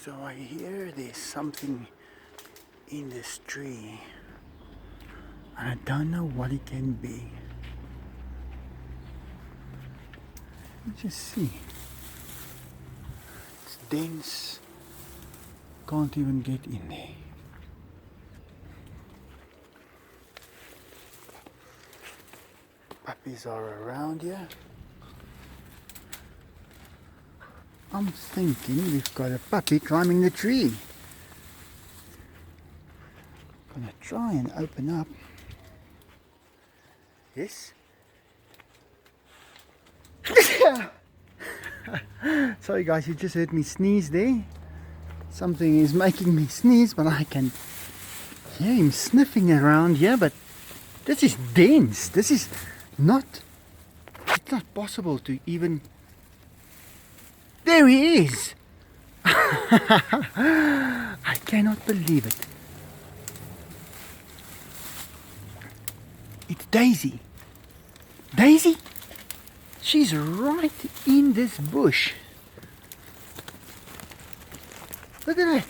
So I hear there's something in this tree. And I don't know what it can be. Let's just see. It's dense. Can't even get in there. Puppies are around here. I'm thinking we've got a puppy climbing the tree. Gonna try and open up. Yes. Sorry guys, you just heard me sneeze there. Something is making me sneeze, but I can hear him sniffing around here. But this is dense. This is not. It's not possible to even. There he is. I cannot believe it. It's Daisy. Daisy? She's right in this bush. Look at that.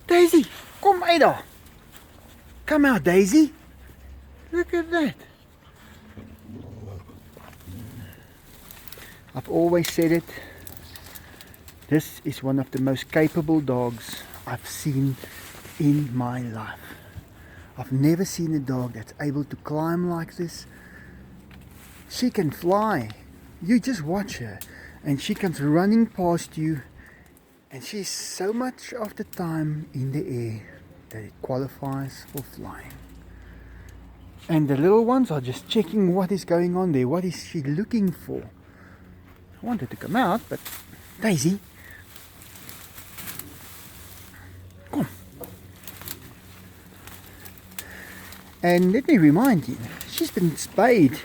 Daisy, kom uit daar. Come out, Daisy. Look at that. I've always said it. This is one of the most capable dogs I've seen in my life. I've never seen a dog that's able to climb like this. She can fly. You just watch her and she comes running past you, and she's so much of the time in the air that it qualifies for flying. And the little ones are just checking what is going on there. What is she looking for? I wanted to come out, but Daisy, come. And let me remind you, she's been spayed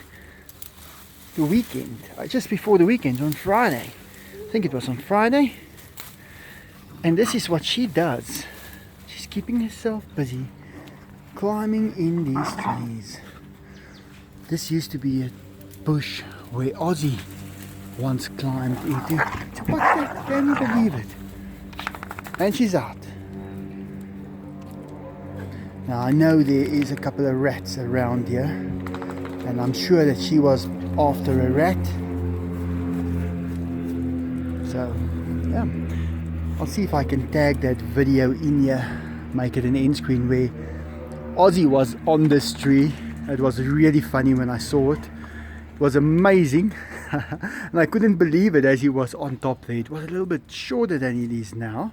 the weekend, just before the weekend, on Friday. I think it was on Friday. And this is what she does. She's keeping herself busy climbing in these trees. This used to be a bush where Ozzy once climbed into. What's that? Can you believe it? And she's out. Now I know there is a couple of rats around here, and I'm sure that she was after a rat. So yeah, I'll see if I can tag that video in here, make it an end screen where Ozzy was on this tree. It was really funny when I saw it. It was amazing. And I couldn't believe it as he was on top there. It was a little bit shorter than it is now.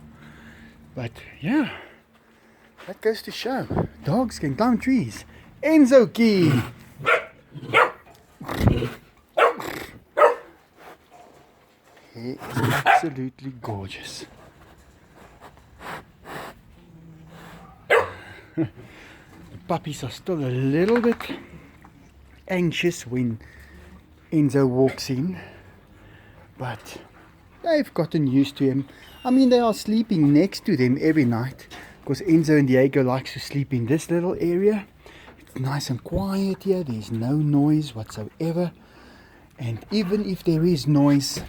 But yeah, that goes to show dogs can climb trees. Enzo Key! He is absolutely gorgeous. The puppies are still a little bit anxious when Enzo walks in, but they've gotten used to him. I mean, they are sleeping next to them every night because Enzo and Diego likes to sleep in this little area. It's nice and quiet here. There's no noise whatsoever, and even if there is noise,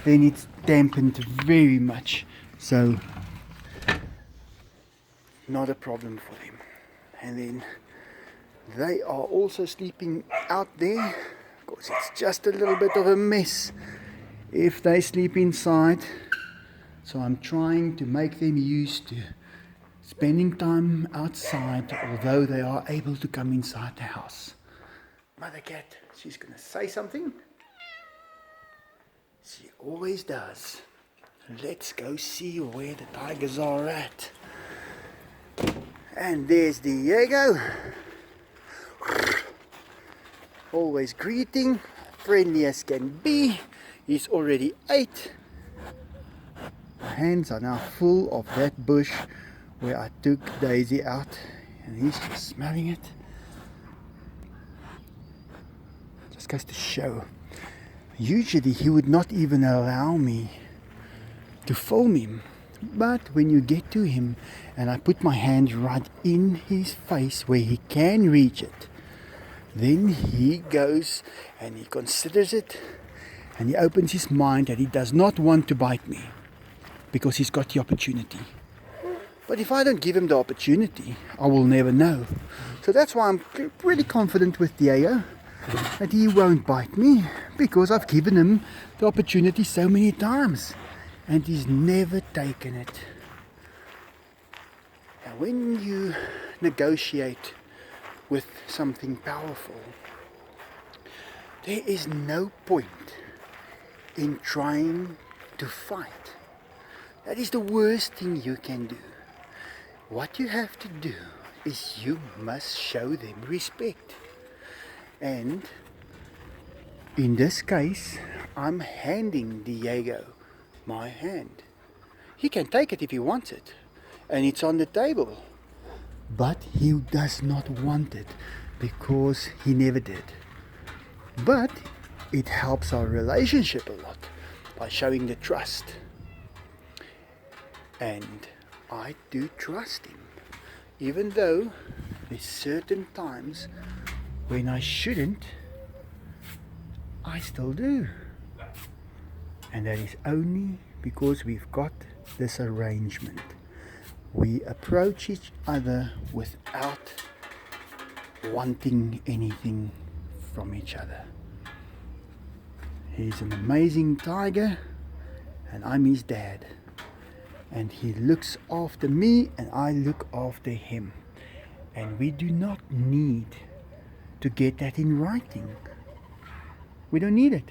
then it's dampened very much, so not a problem for them. And then they are also sleeping out there because it's just a little bit of a mess if they sleep inside. So I'm trying to make them used to spending time outside, although they are able to come inside the house. Mother cat, she's gonna say something. She always does. Let's go see where the tigers are at. And there's Diego. Always greeting, friendly as can be. He's already ate. My hands are now full of that bush where I took Daisy out, and he's just smelling it. Just goes to show. Usually he would not even allow me to film him, but when you get to him and I put my hand right in his face where he can reach it, then he goes and he considers it And he opens his mind that he does not want to bite me because he's got the opportunity. But if I don't give him the opportunity, I will never know. So that's why I'm really confident with Diego that he won't bite me, because I've given him the opportunity so many times and he's never taken it. And when you negotiate with something powerful, there is no point in trying to fight. That is the worst thing you can do. What you have to do is you must show them respect. And in this case, I'm handing Diego my hand. He can take it if he wants it, and it's on the table. But he does not want it because he never did. But it helps our relationship a lot by showing the trust. And I do trust him, even though there's certain times when I shouldn't, I still do. And that is only because we've got this arrangement. We approach each other without wanting anything from each other. He's an amazing tiger, and I'm his dad. And he looks after me and I look after him. And we do not need to get that in writing. We don't need it.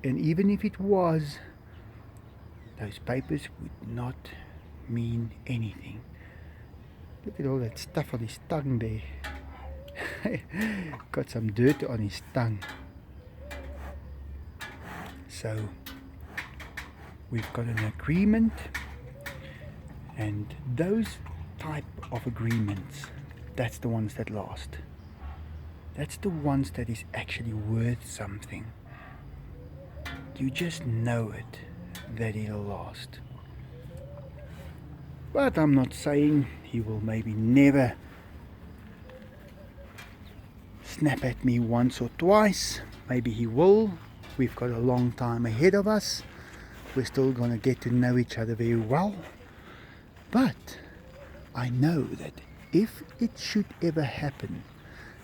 And even if it was, those papers would not mean anything. Look at all that stuff on his tongue there. Got some dirt on his tongue. So we've got an agreement, and those type of agreements, that's the ones that last. That's the ones that is actually worth something. You just know it, that it'll last. But I'm not saying he will maybe never snap at me once or twice. Maybe he will. We've got a long time ahead of us. We're still going to get to know each other very well. But I know that if it should ever happen,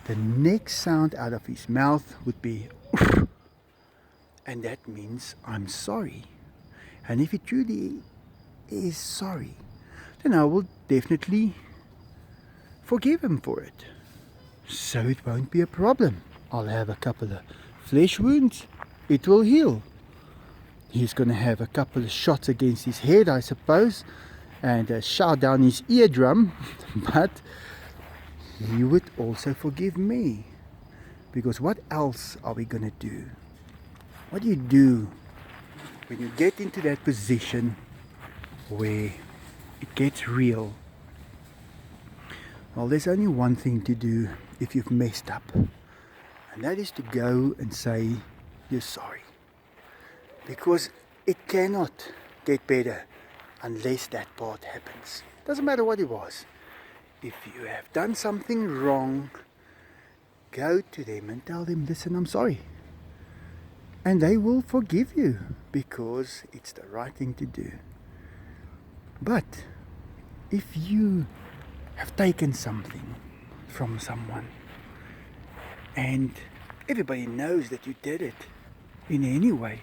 the next sound out of his mouth would be Oof. And that means I'm sorry. And if it truly is sorry, then I will definitely forgive him for it. So it won't be a problem. I'll have a couple of flesh wounds. It will heal. He's going to have a couple of shots against his head, I suppose, and a shot down his eardrum, but he would also forgive me. Because what else are we going to do? What do you do when you get into that position where it gets real? Well, there's only one thing to do if you've messed up, and that is to go and say you're sorry. Because it cannot get better unless that part happens. Doesn't matter what it was. If you have done something wrong, go to them and tell them, listen, I'm sorry. And they will forgive you because it's the right thing to do. But if you have taken something from someone and everybody knows that you did it in any way,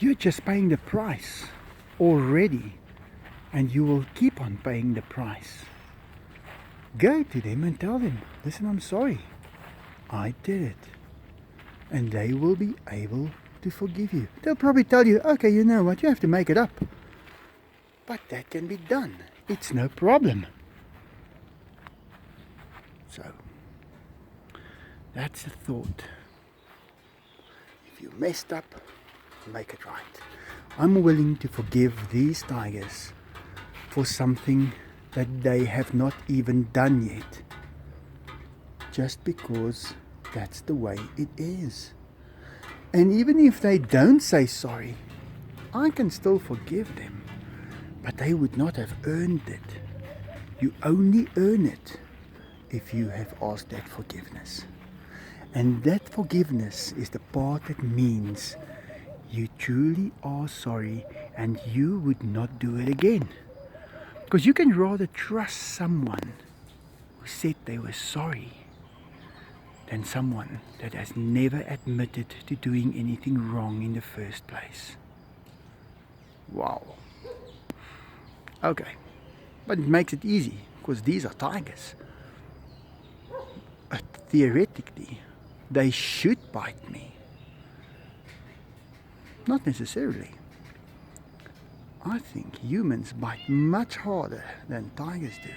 you're just paying the price already, and you will keep on paying the price. Go to them and tell them, listen, I'm sorry, I did it. And they will be able to forgive you. They'll probably tell you, okay, you know what, you have to make it up. But that can be done. It's no problem. So, that's the thought. If you messed up, make it right. I'm willing to forgive these tigers for something that they have not even done yet, just because that's the way it is. And even if they don't say sorry, I can still forgive them, but they would not have earned it. You only earn it if you have asked that forgiveness. And that forgiveness is the part that means you truly are sorry and you would not do it again. Because you can rather trust someone who said they were sorry than someone that has never admitted to doing anything wrong in the first place. Wow. Okay. But it makes it easy because these are tigers. But theoretically, they should bite me. Not necessarily. I think humans bite much harder than tigers do.